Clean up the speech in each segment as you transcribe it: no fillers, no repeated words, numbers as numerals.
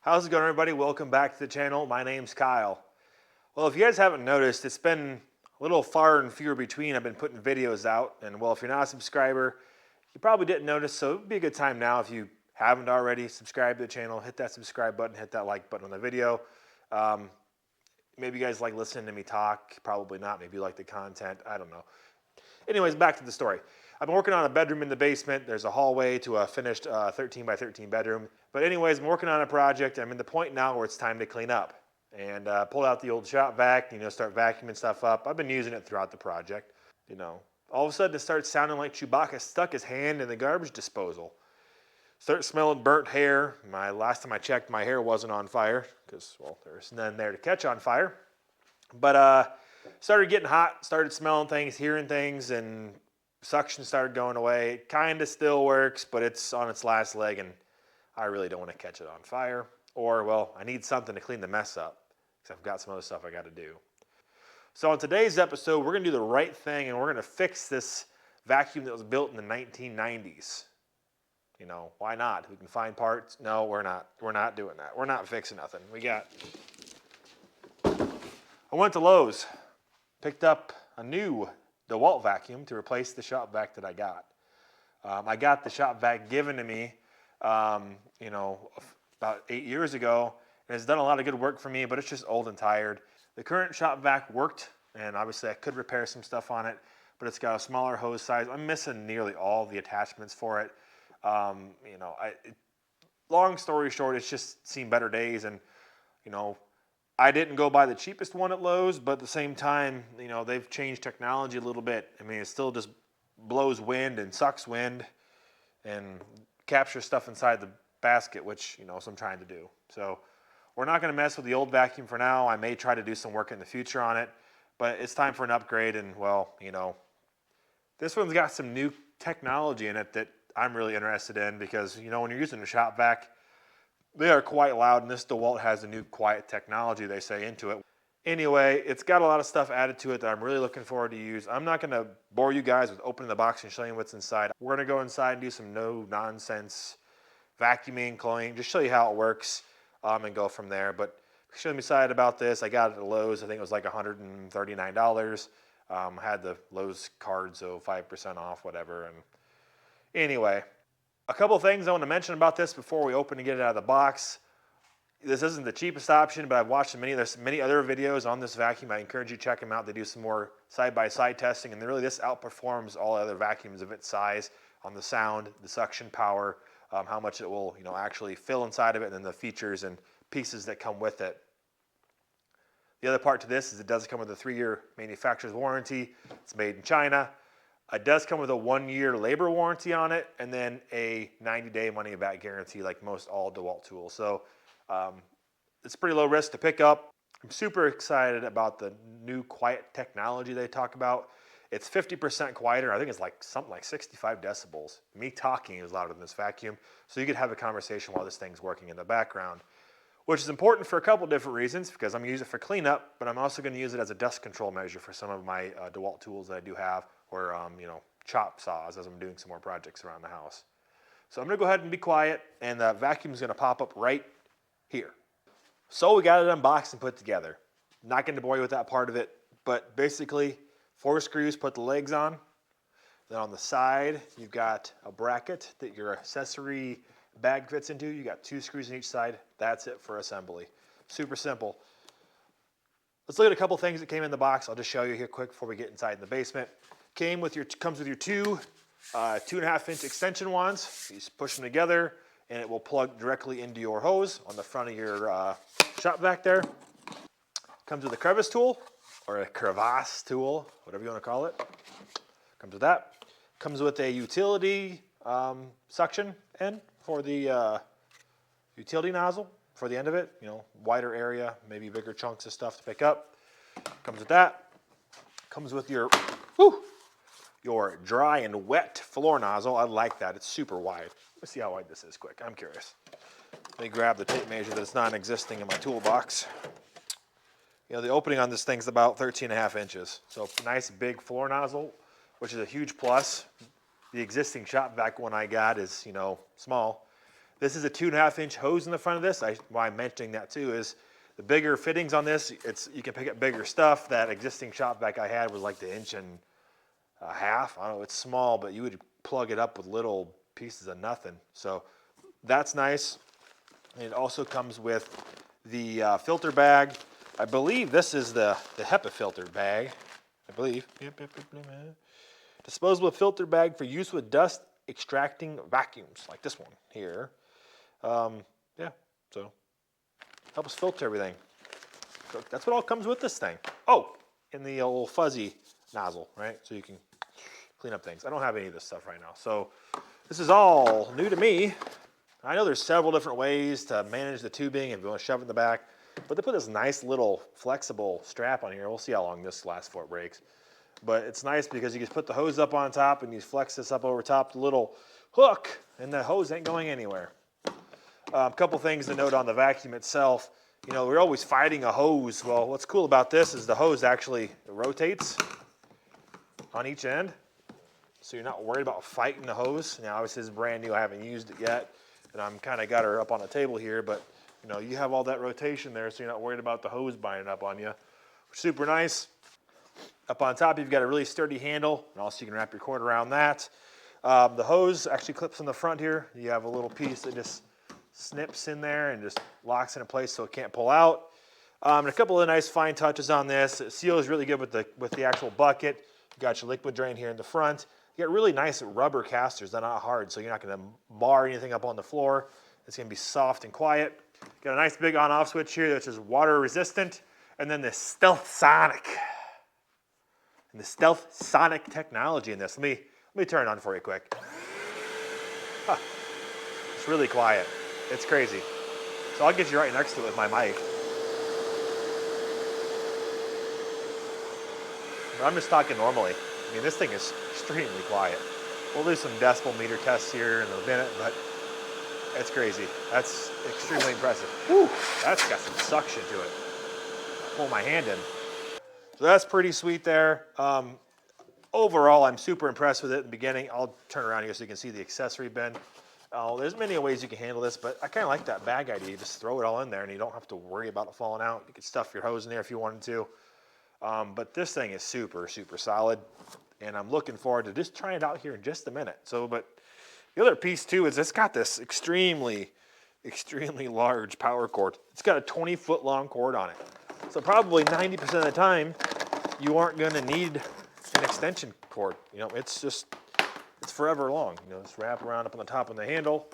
How's it going, everybody? Welcome back to the channel. My name's Kyle. Well, if you guys haven't noticed, it's been a little far and fewer between. I've been putting videos out, and well, if you're not a subscriber, you probably didn't notice, so it'd be a good time now if you haven't already. Subscribe to the channel, hit that subscribe button, hit that like button on the video. Maybe you guys like listening to me talk, probably not. Maybe you like the content, I don't know. Anyways, back to the story. I've been working on a bedroom in the basement. There's a hallway to a finished 13 by 13 bedroom. But anyways, I'm working on a project. I'm in the point now where it's time to clean up. And pull out the old shop vac, start vacuuming stuff up. I've been using it throughout the project. All of a sudden it starts sounding like Chewbacca stuck his hand in the garbage disposal. Start smelling burnt hair. Last time I checked, my hair wasn't on fire because, well, there's none there to catch on fire. But started getting hot, started smelling things, hearing things, and suction started going away. It kind of still works, but it's on its last leg, and I really don't want to catch it on fire. Or, well, I need something to clean the mess up because I've got some other stuff I got to do. So on today's episode, we're going to do the right thing, and we're going to fix this vacuum that was built in the 1990s. Why not? We can find parts. No, we're not. We're not doing that. We're not fixing nothing. I went to Lowe's, picked up a new DEWALT vacuum to replace the shop vac that I got. I got the shop vac given to me, about 8 years ago, and it's done a lot of good work for me, but it's just old and tired. The current shop vac worked, and obviously I could repair some stuff on it, but it's got a smaller hose size. I'm missing nearly all the attachments for it. Long story short, it's just seen better days, and I didn't go buy the cheapest one at Lowe's, but at the same time, they've changed technology a little bit. It still just blows wind and sucks wind and captures stuff inside the basket, which, so I'm trying to do. So we're not going to mess with the old vacuum for now. I may try to do some work in the future on it, but it's time for an upgrade. And, well, this one's got some new technology in it that I'm really interested in because, when you're using a shop vac, they are quite loud, and this DEWALT has a new quiet technology, they say, into it. Anyway, it's got a lot of stuff added to it that I'm really looking forward to use. I'm not going to bore you guys with opening the box and showing you what's inside. We're going to go inside and do some no-nonsense vacuuming, cleaning, just show you how it works and go from there. But if you're excited about this, I got it at Lowe's. I think it was like $139. I had the Lowe's card, so 5% off, whatever. And anyway, a couple of things I want to mention about this before we open and get it out of the box. This isn't the cheapest option, but I've watched there's many other videos on this vacuum. I encourage you to check them out. They do some more side-by-side testing, and really this outperforms all other vacuums of its size on the sound, the suction power, how much it will actually fill inside of it, and then the features and pieces that come with it. The other part to this is it does come with a 3-year manufacturer's warranty. It's made in China. It does come with a 1-year labor warranty on it, and then a 90-day money-back guarantee like most all DEWALT tools. So it's pretty low risk to pick up. I'm super excited about the new quiet technology they talk about. It's 50% quieter. I think it's something like 65 decibels. Me talking is louder than this vacuum, so you could have a conversation while this thing's working in the background, which is important for a couple different reasons, because I'm going to use it for cleanup, but I'm also going to use it as a dust control measure for some of my DEWALT tools that I do have, or chop saws as I'm doing some more projects around the house. So I'm going to go ahead and be quiet, and the vacuum is going to pop up right here. So we got it unboxed and put together. Not going to bore you with that part of it, but basically 4 screws put the legs on. Then on the side, you've got a bracket that your accessory bag fits into. You got 2 screws on each side. That's it for assembly. Super simple. Let's look at a couple things that came in the box. I'll just show you here quick before we get inside in the basement. Comes with your 2 2.5-inch extension wands. You just push them together, and it will plug directly into your hose on the front of your shop vac there. Comes with a crevice tool, or a crevice tool, whatever you want to call it. Comes with that. Comes with a utility suction end for the utility nozzle for the end of it. Wider area, maybe bigger chunks of stuff to pick up. Comes with that. Comes with your dry and wet floor nozzle. I like that. It's super wide. Let's see how wide this is quick. I'm curious. Let me grab the tape measure that's non-existing in my toolbox. The opening on this thing's about 13.5 inches. So nice big floor nozzle, which is a huge plus. The existing shop vac one I got is, small. This is a 2.5-inch hose in the front of this. Why I'm mentioning that too is the bigger fittings on this, you can pick up bigger stuff. That existing shop vac I had was like the 1.5 inches. I don't know, it's small, but you would plug it up with little pieces of nothing. So that's nice. And it also comes with the filter bag. I believe this is the HEPA filter bag. I believe. Disposable filter bag for use with dust extracting vacuums, like this one here. Yeah, so helps filter everything. So that's what all comes with this thing. Oh, and the old fuzzy nozzle, right? So you can clean up things. I don't have any of this stuff right now. So this is all new to me. I know there's several different ways to manage the tubing if you want to shove it in the back, but they put this nice little flexible strap on here. We'll see how long this lasts before it breaks. But it's nice because you just put the hose up on top and you flex this up over top the little hook and the hose ain't going anywhere. A couple things to note on the vacuum itself. You know, we're always fighting a hose. Well, what's cool about this is the hose actually rotates on each end. So you're not worried about fighting the hose. Now, obviously this is brand new. I haven't used it yet. And I'm kind of got her up on the table here, but you know, you have all that rotation there, so you're not worried about the hose binding up on you, which is super nice. Up on top, you've got a really sturdy handle, and also you can wrap your cord around that. The hose actually clips in the front here. You have a little piece that just snips in there and just locks in place so it can't pull out. And a couple of nice fine touches on this. It seals really good with the actual bucket. You got your liquid drain here in the front. You got really nice rubber casters. They're not hard, so you're not going to mar anything up on the floor. It's going to be soft and quiet. Got a nice big on-off switch here that's just water resistant. And then the Stealthsonic. And the Stealthsonic technology in this. Let me turn it on for you quick. Huh. It's really quiet. It's crazy. So I'll get you right next to it with my mic. But I'm just talking normally. I mean, this thing is extremely quiet. We'll do some decibel meter tests here in a minute, but it's crazy. That's extremely impressive. Whew, that's got some suction to it. Pull my hand in. So that's pretty sweet there. Overall, I'm super impressed with it in the beginning. I'll turn around here so you can see the accessory bin. There's many ways you can handle this, but I kind of like that bag idea. You just throw it all in there and you don't have to worry about it falling out. You can stuff your hose in there if you wanted to. But this thing is super, super solid. And I'm looking forward to just trying it out here in just a minute. So, but the other piece too is it's got this extremely large power cord. It's got a 20-foot long cord on it. So probably 90% of the time, you aren't going to need an extension cord. You know, it's forever long. You know, just wrap around up on the top of the handle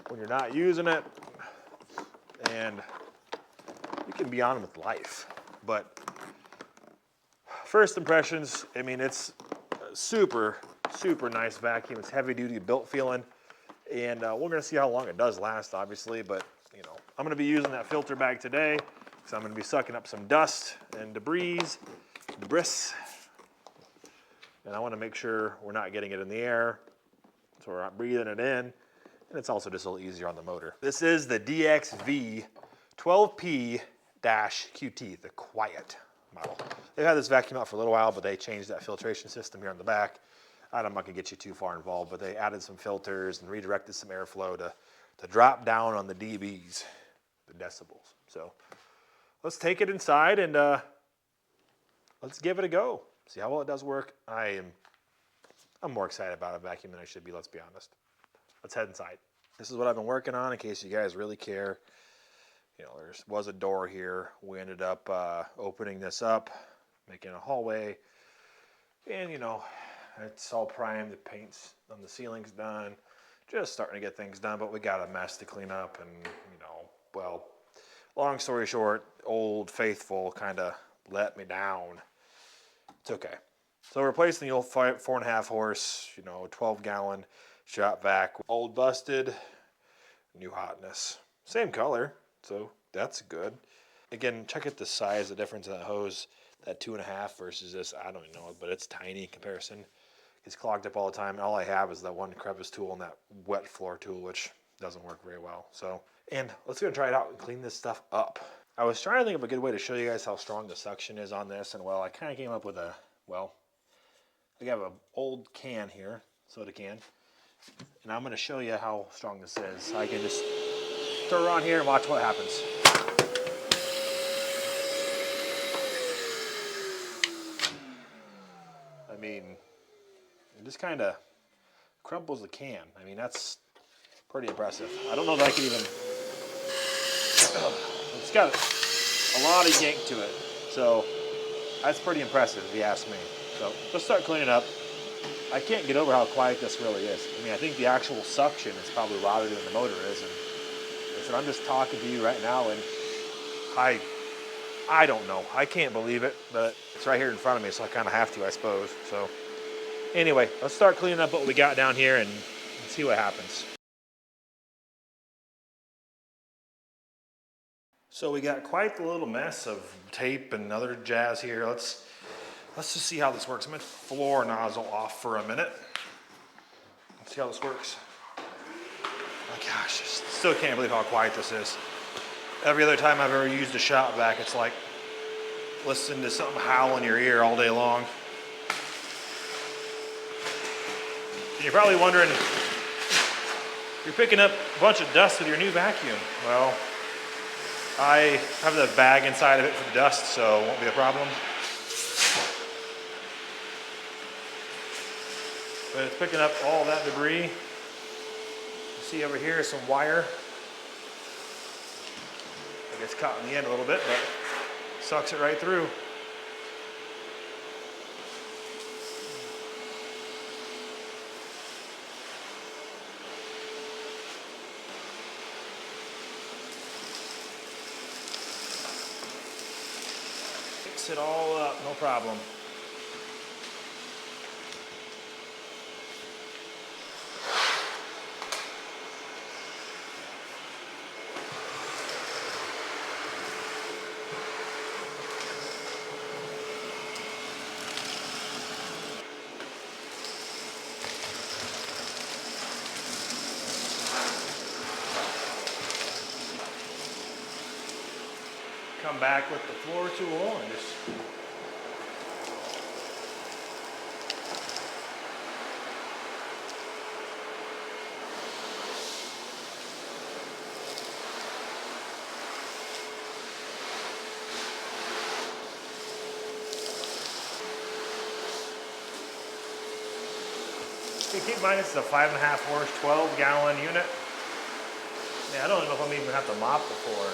when you're not using it, and you can be on with life. But first impressions, I mean, it's a super, super nice vacuum. It's heavy duty built feeling, and we're going to see how long it does last, obviously. But you know, I'm going to be using that filter bag today. So I'm going to be sucking up some dust and debris, and I want to make sure we're not getting it in the air, so we're not breathing it in, and it's also just a little easier on the motor. This is the DXV12P-QT, the quiet model. They've had this vacuum out for a little while, but they changed that filtration system here on the back. I'm not going to get you too far involved, but they added some filters and redirected some airflow to drop down on the dBs, the decibels. So let's take it inside and let's give it a go. See how well it does work. I'm more excited about a vacuum than I should be, let's be honest. Let's head inside. This is what I've been working on in case you guys really care. You know, there was a door here. We ended up opening this up, making a hallway. And, you know, it's all primed. The paint's on the ceiling's done. Just starting to get things done, but we got a mess to clean up. And, you know, well, long story short, Old Faithful kind of let me down. It's okay. So replacing the old 4.5 horse, you know, 12-gallon shop vac. Old busted, new hotness. Same color, so that's good. Again, check out the size, the difference in that hose. That 2.5 versus this, I don't even know, but it's tiny in comparison. It's clogged up all the time. All I have is that one crevice tool and that wet floor tool, which doesn't work very well. So, and let's go try it out and clean this stuff up. I was trying to think of a good way to show you guys how strong the suction is on this, and well, I kind of came up with I have an old can here, soda can, And I'm gonna show you how strong this is. I can just throw it on here and watch what happens. I mean, it just kind of crumples the can. I mean, that's pretty impressive. I don't know that I can even, it's got a lot of yank to it. So that's pretty impressive if you ask me. So let's start cleaning up. I can't get over how quiet this really is. I mean, I think the actual suction is probably louder than the motor is. And listen, I'm just talking to you right now, and I don't know. I can't believe it, but it's right here in front of me, so I kind of have to, I suppose. So anyway, let's start cleaning up what we got down here and see what happens. So we got quite the little mess of tape and other jazz here. Let's just see how this works. I'm going to floor nozzle off for a minute. Let's see how this works. My gosh, I still can't believe how quiet this is. Every other time I've ever used a shop vac, it's like listening to something howl in your ear all day long. And you're probably wondering, you're picking up a bunch of dust with your new vacuum. Well, I have the bag inside of it for the dust, so it won't be a problem. But it's picking up all that debris. You see over here some wire. It gets caught in the end a little bit, but sucks it right through. Fix it all up, no problem. Come back with the floor tool and just keep in mind it's a 5.5 horse, 12-gallon unit. Yeah, I don't know if I'm even have to mop the floor.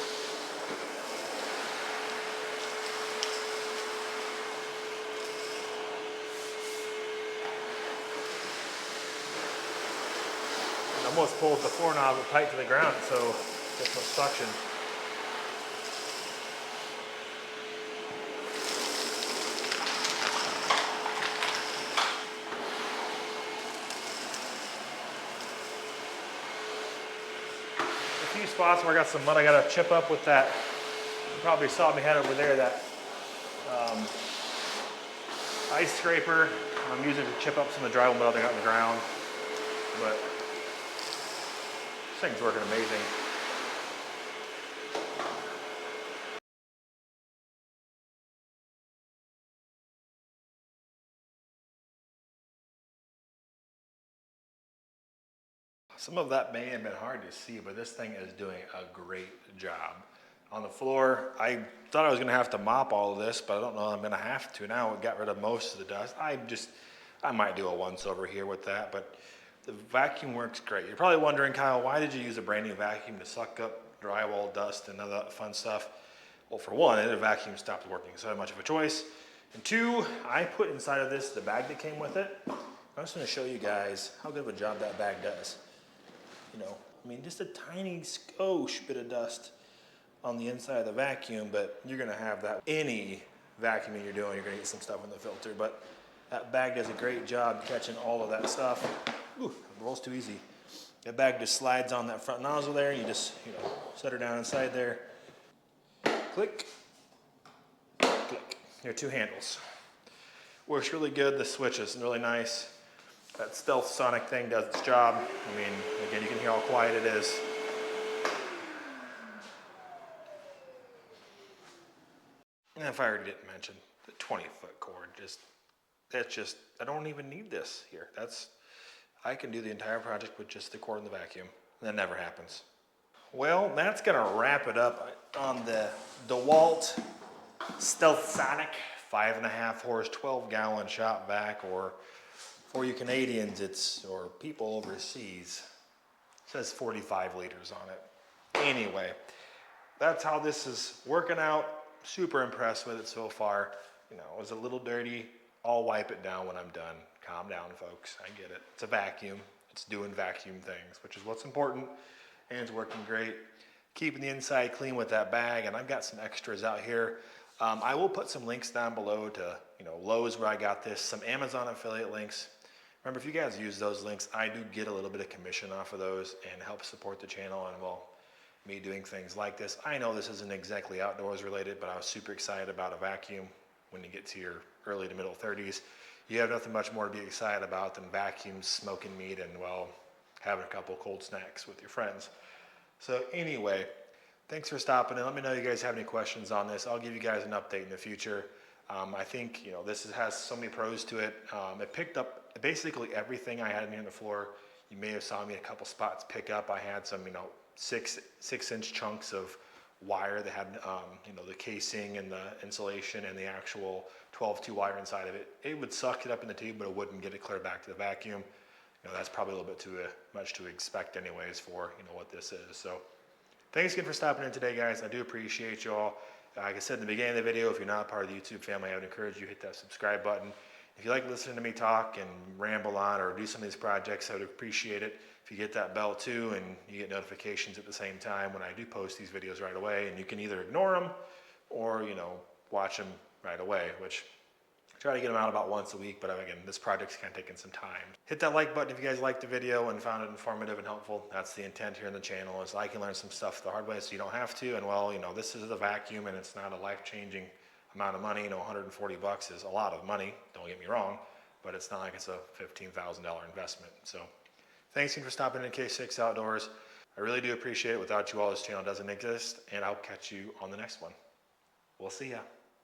Almost pulls the floor nozzle tight to the ground, so it gets much suction. A few spots where I got some mud I got to chip up with that. You probably saw me head over there, that ice scraper I'm using to chip up some of the drywall mud I got in the ground. But this thing's working amazing. Some of that may have been hard to see, but this thing is doing a great job. On the floor, I thought I was gonna have to mop all of this, but I don't know I'm gonna have to now. It got rid of most of the dust. I might do a once over here with that, but the vacuum works great. You're probably wondering, Kyle, why did you use a brand new vacuum to suck up drywall dust and other fun stuff? Well, for one, the vacuum stopped working, so I had much of a choice. And two, I put inside of this the bag that came with it. I'm just gonna show you guys how good of a job that bag does. You know, I mean, just a tiny skosh bit of dust on the inside of the vacuum, but you're gonna have that. Any vacuuming you're doing, you're gonna get some stuff in the filter, but that bag does a great job catching all of that stuff. Ooh, it rolls too easy. That bag just slides on that front nozzle there, and you just, set her down inside there. Click, click. There are two handles. Works really good. The switch is really nice. That Stealthsonic thing does its job. I mean, again, you can hear how quiet it is. And if I already didn't mention, the 20-foot cord, I don't even need this here. I can do the entire project with just the cord and the vacuum. That never happens. Well, that's gonna wrap it up on the DEWALT Stealthsonic 5.5 horse, 12-gallon shop vac, or for you Canadians, or people overseas, it says 45 liters on it. Anyway, that's how this is working out. Super impressed with it so far. You know, it was a little dirty. I'll wipe it down when I'm done. Calm down, folks. I get it. It's a vacuum. It's doing vacuum things, which is what's important. And it's working great. Keeping the inside clean with that bag. And I've got some extras out here. I will put some links down below to, Lowe's where I got this, some Amazon affiliate links. Remember, if you guys use those links, I do get a little bit of commission off of those and help support the channel and, well, me doing things like this. I know this isn't exactly outdoors related, but I was super excited about a vacuum. When you get to your early to middle 30s, you have nothing much more to be excited about than vacuums, smoking meat, and, well, having a couple cold snacks with your friends. So anyway, thanks for stopping in. Let me know if you guys have any questions on this. I'll give you guys an update in the future. I think, this has so many pros to it. It picked up basically everything I had in here on the floor. You may have saw me in a couple spots pick up. I had some, 6-inch chunks of wire that had, the casing and the insulation and the actual 12-2 wire inside of it. It would suck it up in the tube, but it wouldn't get it clear back to the vacuum. That's probably a little bit too much to expect anyways for, what this is. So thanks again for stopping in today, guys. I do appreciate you all. Like I said in the beginning of the video, if you're not part of the YouTube family, I would encourage you to hit that subscribe button. If you like listening to me talk and ramble on or do some of these projects, I would appreciate it if you get that bell too and you get notifications at the same time when I do post these videos right away. And you can either ignore them or, watch them right away, which I try to get them out about once a week. But again, this project's kind of taking some time. Hit that like button if you guys liked the video and found it informative and helpful. That's the intent here in the channel, is I can learn some stuff the hard way so you don't have to. And, well, this is a vacuum and it's not a life-changing amount of money. $140 is a lot of money, don't get me wrong, but it's not like it's a $15,000 investment. So thanks again for stopping in K6 Outdoors. I really do appreciate it. Without you all, this channel doesn't exist, and I'll catch you on the next one. We'll see ya.